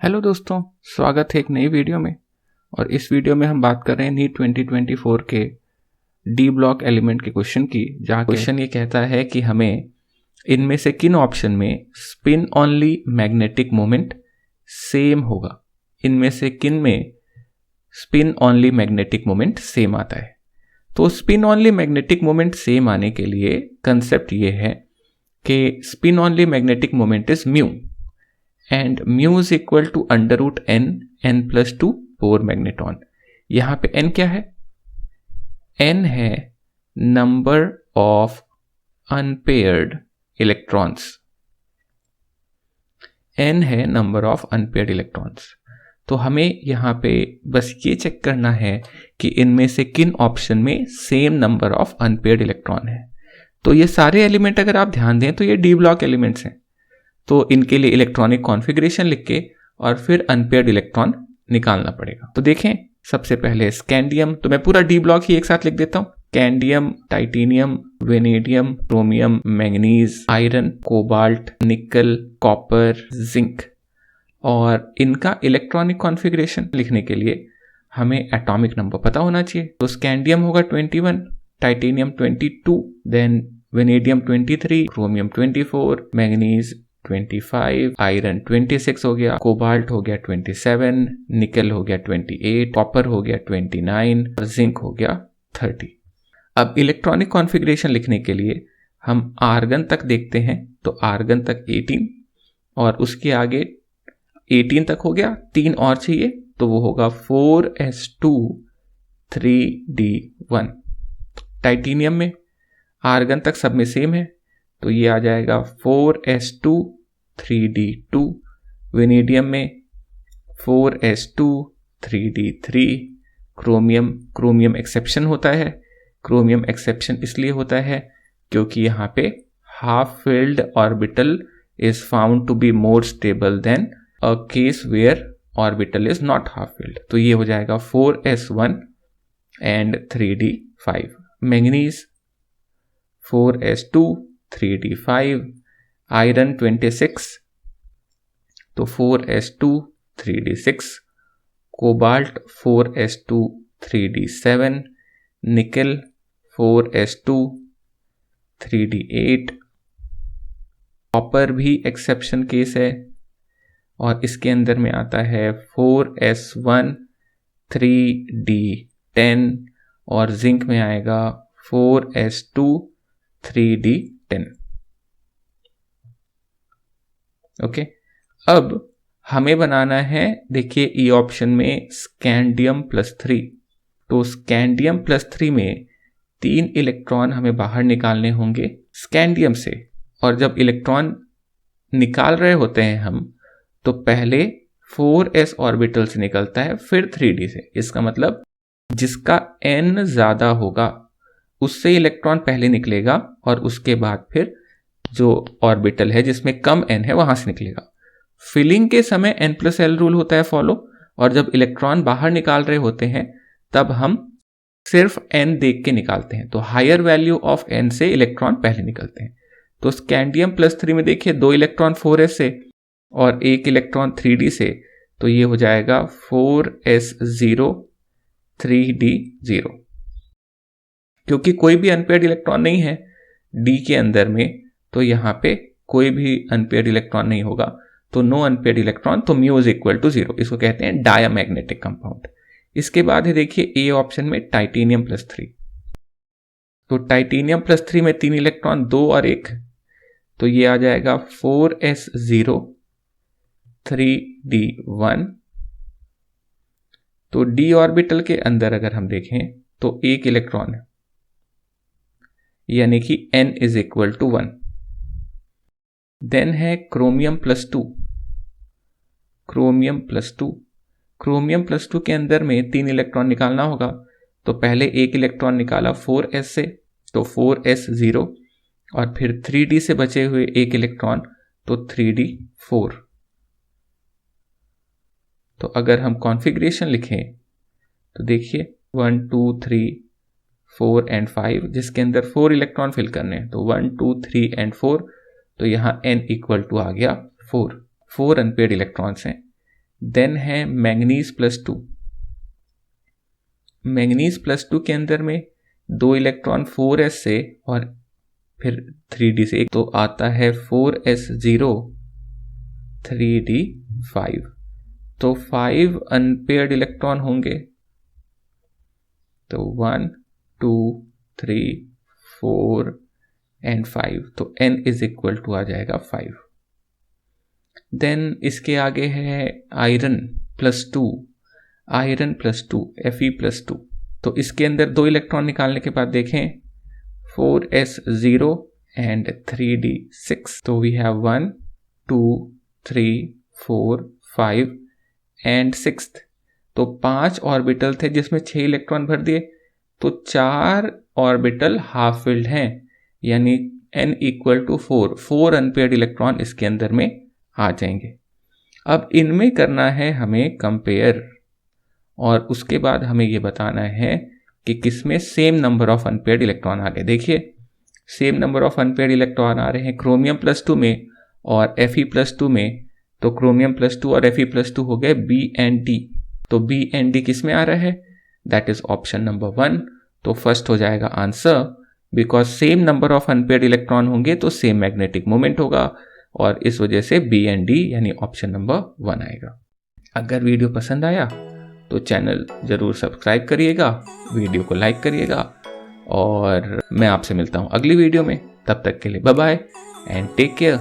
Hello दोस्तों, स्वागत है एक नई वीडियो में। और इस वीडियो में हम बात कर रहे हैं नीट 2024 के डी ब्लॉक एलिमेंट के क्वेश्चन की, जहाँ क्वेश्चन ये कहता है कि हमें इनमें से किन ऑप्शन में spin only magnetic moment same होगा। इनमें से किन में spin only magnetic moment same आता है। तो spin only magnetic moment same आने के लिए कंसेप्ट ये है कि spin only magnetic moment is mu and mu is equal to under root n plus 2 4 magneton। यहां पे n क्या है? n है number of unpaired electrons. n है नंबर ऑफ अनपेयर्ड इलेक्ट्रॉन्स। तो हमें यहां पे बस ये चेक करना है कि इनमें से किन ऑप्शन में same number of unpaired electron है। तो ये सारे एलिमेंट अगर आप ध्यान दें तो ये डी ब्लॉक एलिमेंट्स हैं। तो इनके लिए इलेक्ट्रॉनिक कॉन्फ़िगरेशन लिख के और फिर अनपेयर्ड इलेक्ट्रॉन निकालना पड़ेगा। तो देखें, सबसे पहले स्कैंडियम, तो मैं पूरा डी ब्लॉक ही एक साथ लिख देता हूं। Scandium, titanium, vanadium, chromium, manganese, iron, cobalt, nickel, copper, zinc. और इनका इलेक्ट्रॉनिक कॉन्फ़िगरेशन लिखने के लिए हमें एटॉमिक नंबर पता होना चाहिए। तो स्कैंडियम होगा 21, titanium 22, then vanadium 23, chromium 24, manganese 25, iron 26 हो गया, कोबाल्ट हो गया 27, निकल हो गया 28, कॉपर हो गया 29 और जिंक हो गया 30। अब इलेक्ट्रॉनिक कॉन्फ़िगरेशन लिखने के लिए हम आर्गन तक देखते हैं। तो आर्गन तक 18 और उसके आगे 18 तक हो गया, 3 और चाहिए तो वो होगा 4s2 3d1। टाइटेनियम में आर्गन तक सब में सेम है तो ये आ जाएगा 4s2 3d2। वेनेडियम में 4s2 3d3। क्रोमियम एक्सेप्शन होता है। क्रोमियम एक्सेप्शन इसलिए होता है क्योंकि यहाँ पे half filled orbital is found to be more stable than a case where orbital is not half filled. तो ये हो जाएगा 4s1 and 3d5। Manganese 4s2 3d5, iron 26 तो 4s2 3d6, cobalt 4s2 3d7, निकल 4s2 3d8। कॉपर भी exception case है और इसके अंदर में आता है 4s1 3d10 और जिंक में आएगा 4s2 3d10। ओके, अब हमें बनाना है, देखिए ई ऑप्शन में स्कैंडियम +3। तो स्कैंडियम +3 में 3 इलेक्ट्रॉन हमें बाहर निकालने होंगे स्कैंडियम से। और जब इलेक्ट्रॉन निकाल रहे होते हैं हम तो पहले 4s ऑर्बिटल से निकलता है, फिर 3d से। इसका मतलब जिसका n ज्यादा होगा उससे इलेक्ट्रॉन पहले निकलेगा और उसके बाद फिर जो ऑर्बिटल है जिसमें कम n है वहां से निकलेगा। फिलिंग के समय n+l रूल होता है फॉलो, और जब इलेक्ट्रॉन बाहर निकाल रहे होते हैं तब हम सिर्फ n देख के निकालते हैं। तो हायर वैल्यू ऑफ n से इलेक्ट्रॉन पहले निकलते हैं। तो स्कैंडियम +3 में देखिए 2 इलेक्ट्रॉन 4s से और 1 इलेक्ट्रॉन 3d से, तो ये हो जाएगा 4s0 3d0। क्योंकि कोई भी अनपेयर्ड इलेक्ट्रॉन नहीं है डी के अंदर में, तो यहाँ पे कोई भी अनपेयर्ड इलेक्ट्रॉन नहीं होगा, तो नो अनपेयर्ड इलेक्ट्रॉन, तो म्यू इज इक्वल टू 0। इसको कहते हैं डायमैग्नेटिक कंपाउंड। इसके बाद है देखिए ए ऑप्शन में टाइटेनियम +3। तो टाइटेनियम +3 में 3 इलेक्ट्रॉन 2 और 1, तो ये आ जाएगा 4s0 3d1। तो डी ऑर्बिटल के अंदर अगर हम देखें तो 1 इलेक्ट्रॉन है, यानी कि n is equal to 1। Then है क्रोमियम +2। क्रोमियम +2 के अंदर में 3 इलेक्ट्रॉन निकालना होगा। तो पहले 1 इलेक्ट्रॉन निकाला 4s से, तो 4s0 और फिर 3d से बचे हुए 1 इलेक्ट्रॉन, तो 3d4। तो अगर हम कॉन्फ़िगरेशन लिखें तो देखिए 1 2 3 4 एंड 5, जिसके अंदर 4 इलेक्ट्रॉन फिल करने हैं। तो 1 2 3 एंड 4, तो यहाँ n इक्वल टू आ गया 4 अनपेयर्ड इलेक्ट्रॉन्स हैं। देन है मैंगनीज +2। मैंगनीज +2 के अंदर में 2 इलेक्ट्रॉन 4s से और फिर 3d से, एक तो आता है 4s0 3d5, तो 5 अनपेयर्ड इलेक्ट्रॉन होंगे। तो 1 2 3 4 एंड 5, तो n इज इक्वल टू आ जाएगा 5। देन इसके आगे है आयरन +2, आयरन +2 Fe+2। तो इसके अंदर 2 इलेक्ट्रॉन निकालने के बाद देखें 4s0 एंड 3d6, तो वी हैव 1 2 3 4 5 एंड 6। तो 5 ऑर्बिटल थे जिसमें 6 इलेक्ट्रॉन भर दिए, तो 4 ऑर्बिटल हाफ फिल्ड हैं, यानी n equal to 4 unpaired electron इसके अंदर में आ जाएंगे। अब इनमें करना है हमें कंपेयर, और उसके बाद हमें ये बताना है कि किसमें same number of unpaired electron आ गए। देखिए same number of unpaired electron आ रहे हैं क्रोमियम +2 में और Fe+2 में। तो क्रोमियम +2 और Fe+2 हो गए B एंड D। तो B एंड D किस में आ रहा है? That is option number 1। तो फर्स्ट हो जाएगा answer, because same number of unpaired electron होंगे तो सेम मैग्नेटिक मोमेंट होगा, और इस वजह से B एंड D यानी ऑप्शन नंबर 1 आएगा। अगर वीडियो पसंद आया तो चैनल जरूर सब्सक्राइब करिएगा, वीडियो को लाइक करिएगा, और मैं आपसे मिलता हूँ अगली वीडियो में। तब तक के लिए bye bye and take care.